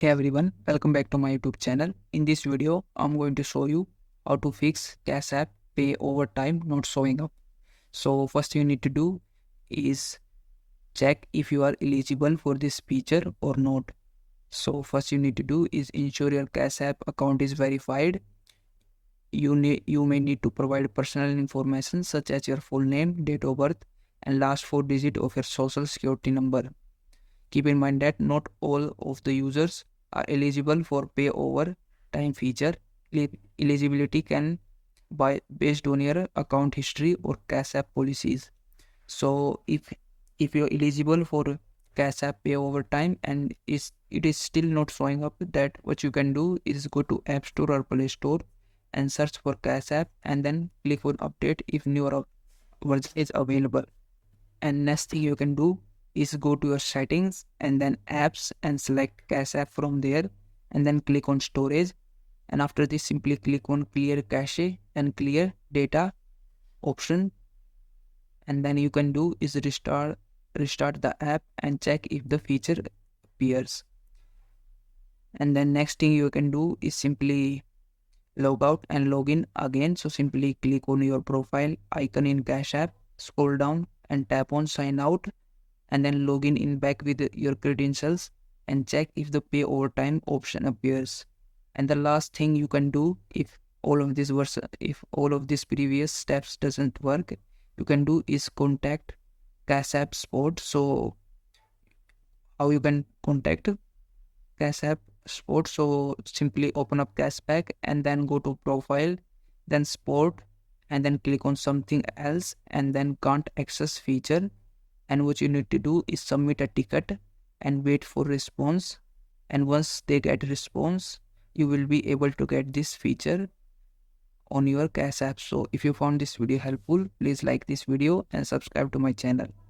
Hey everyone, welcome back to my YouTube channel. In this video, I'm going to show you how to fix Cash App pay over time not showing up. So first you need to do is check if you are eligible for this feature or not. So first you need to do is ensure your Cash App account is verified. You may need to provide personal information such as your full name, date of birth, and last four digits of your social security number. Keep in mind that not all of the users are eligible for pay over time feature. Eligibility can be based on your account history or Cash App policies. So if you're eligible for Cash App pay over time and it is still not showing up, that what you can do is go to App Store or Play Store and search for Cash App and then click on update if newer version is available. And next thing you can do is go to your settings and then apps and select Cash App from there and then click on storage. And after this, simply click on clear cache and clear data option. And then you can do is restart the app and check if the feature appears. And then next thing you can do is simply log out and log in again. So simply click on your profile icon in Cash App, scroll down and tap on sign out, and then log in back with your credentials and check if the pay over time option appears. And the last thing you can do, if all of these previous steps doesn't work, you can do is contact Cash App support. So how you can contact Cash App support? So simply open up Cashback and then go to profile, then support, and then click on something else and then can't access feature. And what you need to do is submit a ticket and wait for response. And once they get response, you will be able to get this feature on your Cash App. So if you found this video helpful, please like this video and subscribe to my channel.